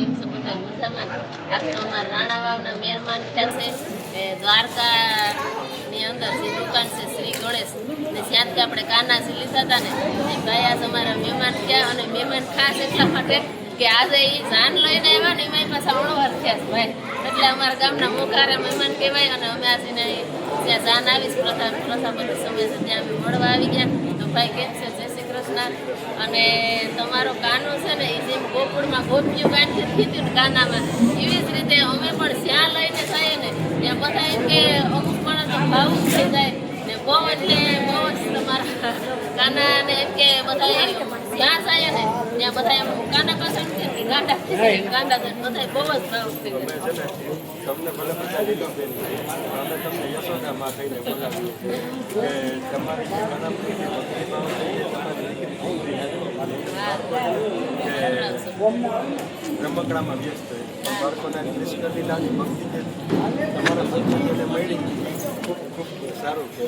કેમ છો બધા મજામાં? આજ તો અમારા રાણાવાવના મહેમાન થયા છે દ્વારકાની અંદર જે દુકાન છે શ્રી ગણેશ ને ત્યાંથી આપણે કાનાજી લીધા હતા ને એ ભાઈ આજ અમારા મહેમાન થયા અને મહેમાન ખાસ એટલા માટે કે આજે એ જાન લઈને આવ્યા ને એમાં પાછા અણવાર થયા છે ભાઈ એટલે અમારા ગામના મોકારા મહેમાન કહેવાય અને અમે આજે જ્યાં જાન આવીશ પ્રથાપતિ સમય છે ત્યાં અમે મળવા આવી ગયા તો ભાઈ કેમ છે જય શ્રી કૃષ્ણ અને તમારો કાનો છે ને એ જેમ ગોકુળમાં ગોપીઓ કાઢી કીધું ને કાનામાં એવી જ રીતે અમે પણ જ્યાં લઈને જઈએ ને ત્યાં બધા એમ કે અમુક પણ તો ભાવુક થઈ જાય ને બહુ એટલે બહુ જ તમારા કાનાને એમ કે બધા જ્યાં જાય ને ત્યાં બધા એમ કાના પાસે ગાંડા થઈ જાય ગાંડા બધા બહુ જ ભાવુક થઈ જાય તમને ભલે બતાવી દો બેન અમે તમને યશોદામાં કહીને બોલાવ્યું કે તમારી જે બનાવતી ભક્તિભાવ થઈએ તમારી રમકડામાં વ્યસ્ત હોય બાળકોના કૃષ્ણ લીલાની ભક્તિ જે તમારા સંસ્કૃતિને મળી ખૂબ ખૂબ સારું છે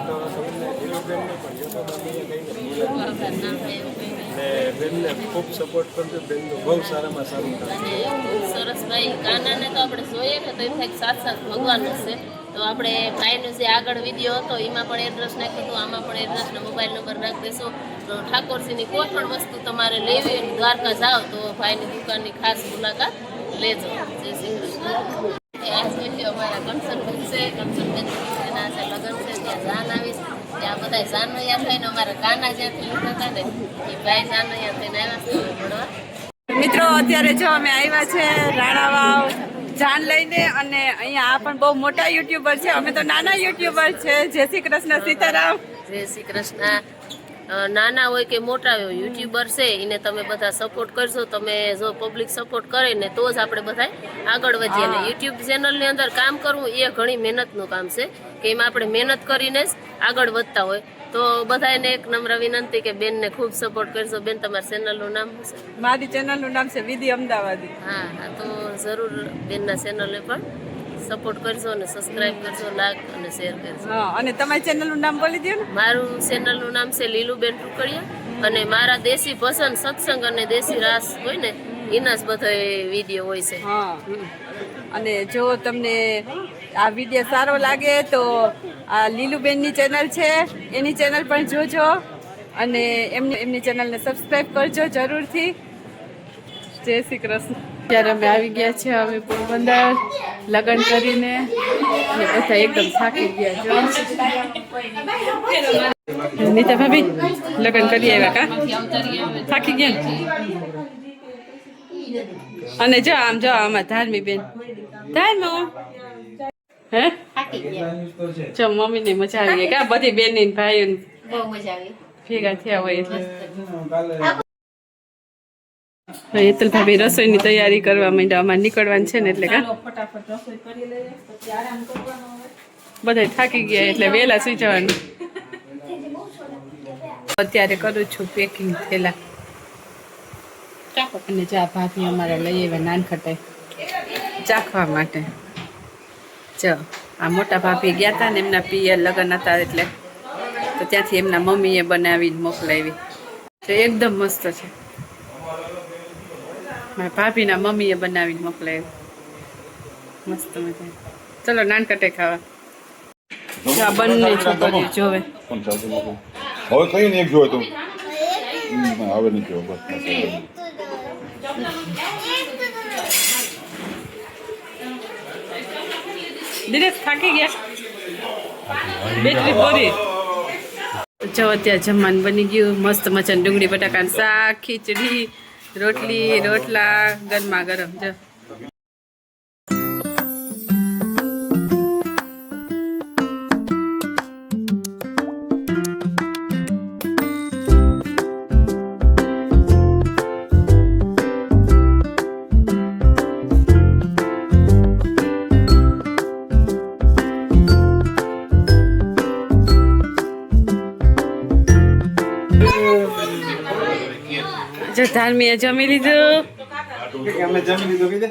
તો તમને દિલુબેનને પણ યશોદાને કહીને ને બેનને ખૂબ સપોર્ટ કરજો બેનનું બહુ સારામાં સારું અને ખૂબ સરસ ભાઈ કાનાને તો આપણે જોઈએ ને તો એમ થાય સાક્ષાત ભગવાન છે તો આપણે ભાઈનો જે આગળ વિડીયો હતો એમાં પણ એડ્રેસ નાખ્યું હતું આમાં પણ એડ્રેસ ને મોબાઈલ નંબર નાખી દેશો તો ઠાકોરજીની કોઈ પણ વસ્તુ તમારે લેવી હોય દ્વારકા જાઓ તો ભાઈની દુકાનની ખાસ મુલાકાત લેજો જય શ્રી કૃષ્ણ આજ વિડીયો અમારા કંચનભાઈ છે કંચનબેન એના જે લગ્ન છે ત્યાં જાન આવીશ ત્યાં બધા જાનૈયા થઈને અમારા કાના જ્યાંથી લીધા હતા ને એ ભાઈ જાનૈયા થઈને આવ્યા છે ભણવા મિત્રો અત્યારે જો અમે આવ્યા છે રાણાવાવ જાન લઈને અને અહીંયા આ પણ બહુ મોટા યુટ્યુબર છે અમે તો નાના યુટ્યુબર છે જય શ્રી કૃષ્ણ સીતારામ જય શ્રી કૃષ્ણ નાના હોય કે મોટા હોય યુટ્યુબર છે એને તમે બધા સપોર્ટ કરશો તમે જો પબ્લિક સપોર્ટ કરે ને તો જ આપણે બધા આગળ વધીએ ને યુટ્યુબ ચેનલની અંદર કામ કરવું એ ઘણી મહેનતનું કામ છે કે એમાં આપણે મહેનત કરીને જ આગળ વધતા હોય તો બધાને એક નમ્ર વિનંતી કે બેનને ખૂબ સપોર્ટ કરશો બેન તમારા ચેનલનું નામ શું છે મારી ચેનલનું નામ છે વિધિ અમદાવાદી હા હા તો જરૂર બેનના ચેનલને પણ સપોર્ટ કરશો અને સબસ્ક્રાઇબ કરશો લાઈક અને શેર કરશો હા અને તમારી ચેનલનું નામ બોલી દો ને મારું ચેનલનું નામ છે લીલુબેન ટુકડિયા અને મારા દેશી ભજન સત્સંગ અને દેશી રાસ હોય ને એના જ બધા વિડીયો હોય છે હા અને જો તમને આ વિડીયો સારો લાગે તો આ લીલુબેનની ચેનલ છે એની ચેનલ પણ જોજો અને એમની ચેનલને સબસ્ક્રાઈબ કરજો જરૂરથી જય શ્રી કૃષ્ણ ત્યારે અમે આવી ગયા છે હવે પોરબંદર લગ્ન કરીને અને બધા એકદમ થાકી ગયા જો નીતા ભાભી લગ્ન કરી આવ્યા કા થાકી ગયા અને જો આમાં ધાર્મી બેન ધાર્મો હે જો મમ્મી ને મજા આવી ગઈ કા બધી બેન ની ભાઈ બહુ મજા આવી ભેગા થયા હોય એટલે હેતલ ભાભી રસોઈની તૈયારી કરવા માંડ્યા અમારે નીકળવાનું છે ને એટલે કા ફટાફટ રસોઈ કરી લઈએ પછી આરામ કરવાનો બધા થાકી ગયા એટલે વહેલા સુઈ જવાનું અત્યારે કરું છું પેકિંગ થેલા અને ચા ભાભી અમારા લઈ આવ્યા નાનખટાઈ ચાખવા માટે જો આ મોટા ભાભી ગયા હતા ને એમના પિયર લગ્ન હતા એટલે તો ત્યાંથી એમના મમ્મીએ બનાવીને મોકલાવી તો એકદમ મસ્ત છે મારા ભાભીના મમ્મીએ બનાવીને મોકલાવી મસ્ત મજા ચલો નાનકટાઈ ખાવા આ બંને છોકરીઓ જોવે હવે કઈ ને એક જોવે તું હવે નહીં જોવે બસ દિનેશ થાકી ગયા બેટરી પૂરી જો અત્યારે જમવાનું બની ગયું મસ્ત મચાન ડુંગળી બટાકાનું શાક ખીચડી રોટલી રોટલા ગરમા ગરમ જો જો ધાર્મીએ જમી લીધું અમે જમી લીધું કીધે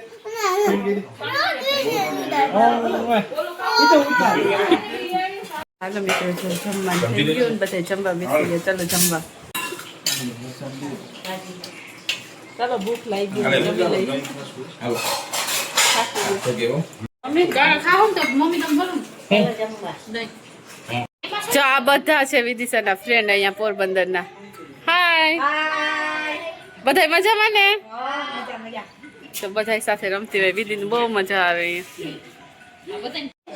હાલો મિત્રો જો જમવાનું થઈ ગયું ને બધા જમવા બેસી ગયા ચલો જમવા ચાલો ભૂખ લાગી ગઈ જમી લઈએ. જો આ બધા છે વિદિશાના ફ્રેન્ડ અહીંયા પોરબંદરના. હાય બધા મજામાં ને? તો બધા સાથે રમતી હોય વિધિને બહુ મજા આવે અહીંયા.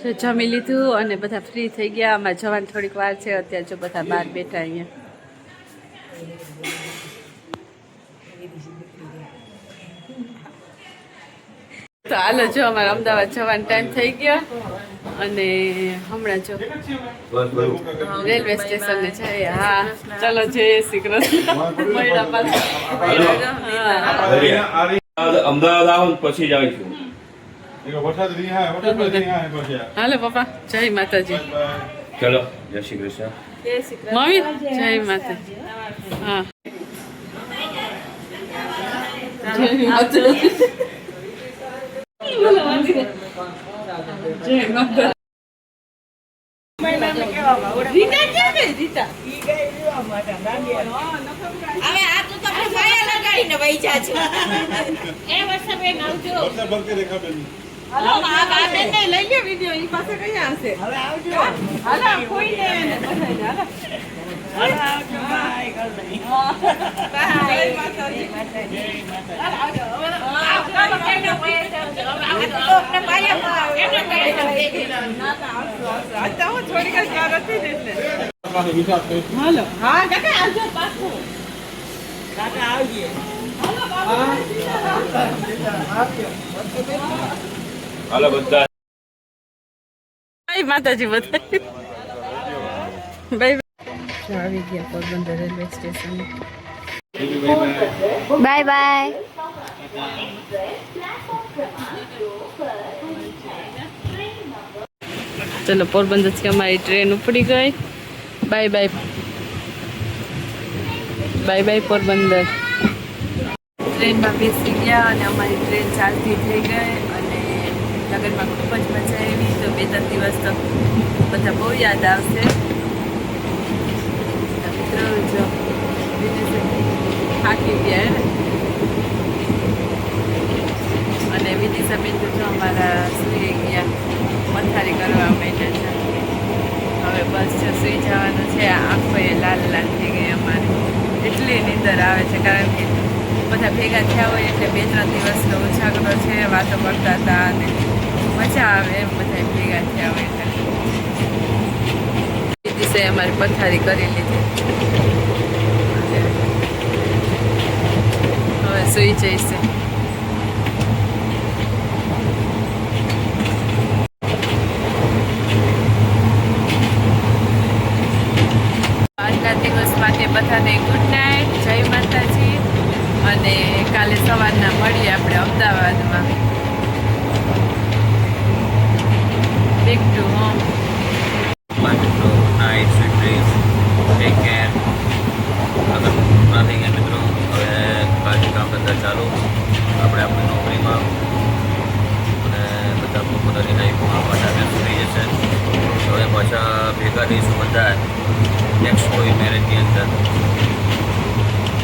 તો જમી લીધું અને બધા ફ્રી થઈ ગયા. અમારે જવાની થોડીક વાર છે. અત્યારે જો બધા બહાર બેઠા અહીંયા. તો હાલો જો અમારે અમદાવાદ જવાનો ટાઈમ થઈ ગયો અને હમણાં જો રેલવે સ્ટેશને જઈએ. હા ચલો જય શ્રી કૃષ્ણ. મળ્યા પાછા. અમદાવાદ આવો ને પછી જ આવીશું. હાલો પપ્પા જય માતાજી. ચલો જય શ્રી કૃષ્ણ. મમ્મી જય માતાજી. હા જય માતાજી. હાલો હા કાકા આવજો પાછું. કાકા આવજે. હાલો બધા. જય માતાજી બધા. બાય આવી ગયા Porbandar railway station. Bye bye. ચલો પોરબંદર થી અમારી ટ્રેન ઉપડી ગઈ. Bye bye bye bye Porbandar. ટ્રેનમાં બેસી ગયા અને અમારી ટ્રેન ચાલતી થઈ ગઈ અને લગ્નમાં ખૂબ જ મજા આવી. તો 2-3 દિવસ તો બધા બહુ યાદ આવશે. મિત્રો જો થાકી ગયા ને અને વિદિશાબેન તો જો અમારા સુઈ ગયા મથારી કરવા માંડ્યા છે. હવે બસ જો સુઈ જવાનું છે. આંખો એ લાલ લાલ થઈ ગઈ અમારે. એટલી નીંદર આવે છે કારણ કે બધા ભેગા થયા હોય એટલે 2-3 દિવસનો ઉજાગરો છે. વાતો કરતા હતા અને મજા આવે એમ બધા ભેગા થયા હોય એટલે. એ દિવસે અમારી પથારી કરી લીધી. હવે સુઈ જઈશે. આજના દિવસ માટે બધાને ગુડ નાઇટ. જય માતાજી. અને કાલે સવારના મળીએ આપણે અમદાવાદમાં. Back to home. મિત્રો night sweet dreams. Take care. અગર ના થઈ ગયા મિત્રો હવે કાલથી કામ ધંધા ચાલુ. આપણે આપણી નોકરીમાં અને બધા પોતાની લાઈફમાં પાછા વ્યસ્ત થઈ જશે. હવે પાછા ભેગા થઈશું બધા નેક્સ્ટ કોઈ મેરેજની અંદર.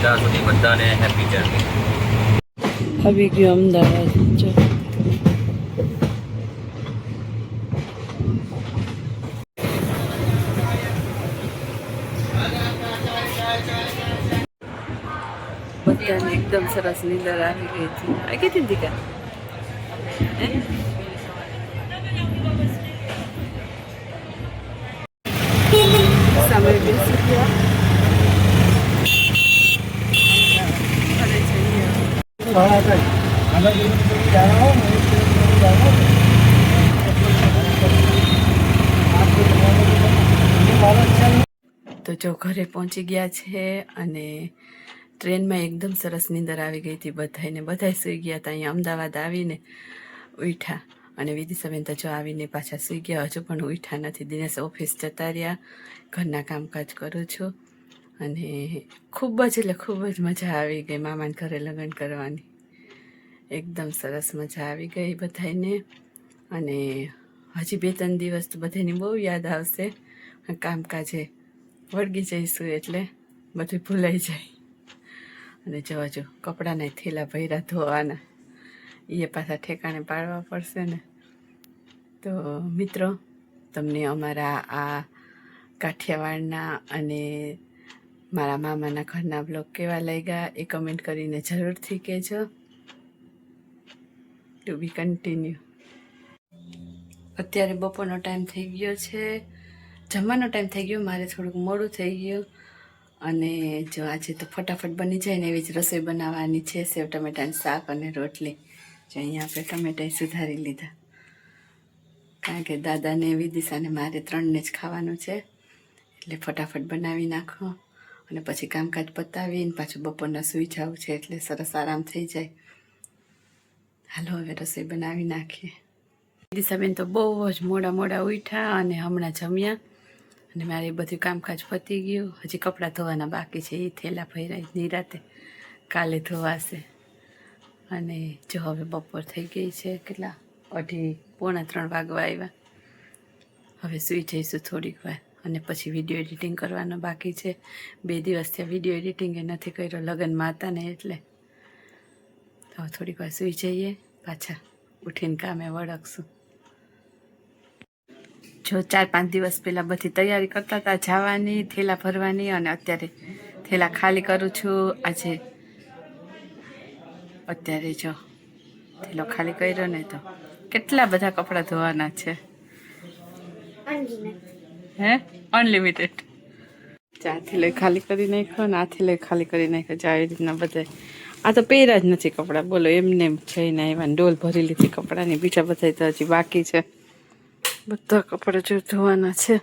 ત્યાં સુધી બધાને હેપી જર્ની. આવી ગયો અમદાવાદ. જો બધાને એકદમ સરસ નીંદર આવી ગઈ હતી. આ કીધી ને દીકા સામે બેસી ગયા. ઘરે જઈએ. તો જો ઘરે પહોંચી ગયા છે અને ટ્રેનમાં એકદમ સરસ નીંદર આવી ગઈ હતી બધાને. બધા સૂઈ ગયા હતા. અહીંયા અમદાવાદ આવીને ઉઠ્યા અને વિદિશાબેન તો જો આવીને પાછા સૂઈ ગયા. હજુ પણ ઉઠ્યા નથી. દિનેશ ઓફિસ જતા રહ્યા. ઘરના કામકાજ કરું છું અને ખૂબ જ એટલે ખૂબ જ મજા આવી ગઈ મામાના ઘરે લગ્ન કરવાની. એકદમ સરસ મજા આવી ગઈ બધાને. અને હજી 2-3 દિવસ તો બધાની બહુ યાદ આવશે. કામકાજે વળગી જઈશું એટલે બધું ભૂલાઈ જાય. અને જોવા જો કપડાના થેલા ભર્યા ધોવાના, એ પાછા ઠેકાણે પાડવા પડશે ને. તો મિત્રો, તમને અમારા આ કાઠિયાવાડના અને મારા મામાના ઘરના બ્લોગ કેવા લાગ્યા એ કમેન્ટ કરીને જરૂરથી કહેજો. ટુ બી કન્ટિન્યુ. અત્યારે બપોરનો ટાઈમ થઈ ગયો છે, જમવાનો ટાઈમ થઈ ગયો, મારે થોડુંક મોડું થઈ ગયું. અને જો આજે તો ફટાફટ બની જાય ને એવી જ રસોઈ બનાવવાની છે, સેવ ટમેટાનું શાક અને રોટલી. જો અહીંયા આપણે ટમેટા સુધારી લીધા, કારણ કે દાદાને વિદિશાને મારે 3ને જ ખાવાનું છે, એટલે ફટાફટ બનાવી નાખો અને પછી કામકાજ પતાવીને પાછું બપોરના સૂઈ જવું છે, એટલે સરસ આરામ થઈ જાય. હાલો હવે રસોઈ બનાવી નાખીએ. વિદિશાબેન તો બહુ જ મોડા ઉઠ્યા અને હમણાં જમ્યા, અને મારે બધું કામકાજ પતી ગયું. હજી કપડાં ધોવાના બાકી છે, એ થેલા ભર્યા નિરાતે કાલે ધોવાશે. અને જો હવે બપોર થઈ ગઈ છે, કેટલા 2:30-3 વાગવા આવ્યા. હવે સૂઈ જઈશું થોડીક વાર અને પછી વિડીયો એડિટિંગ કરવાનો બાકી છે. 2 દિવસથી વિડીયો એડિટિંગ એ નથી કર્યો, લગ્નમાં હતા ને એટલે. હવે થોડીક વાર સૂઈ જઈએ, પાછા ઉઠીને કામે વળગશું. જો 4-5 દિવસ પહેલાં બધી તૈયારી કરતા હતા જવાની, થેલા ભરવાની, અને અત્યારે થેલા ખાલી કરું છું. અત્યારે જો થેલો ખાલી કર્યો ને તો કેટલા બધા કપડાં ધોવાના છે. હે અનલિમિટેડ. આ થેલો ખાલી કરી નાખ્યો ને આ થેલો ખાલી કરી નાખ્યો. જો આવી રીતના બધા. આ તો પહેર્યા જ નથી કપડાં, બોલો, એમને જઈને આવ્યા ને ડોલ ભરી લીધી કપડાની. બીજા બધા તો હજી બાકી છે, બધા કપડાં જો ધોવાના છે.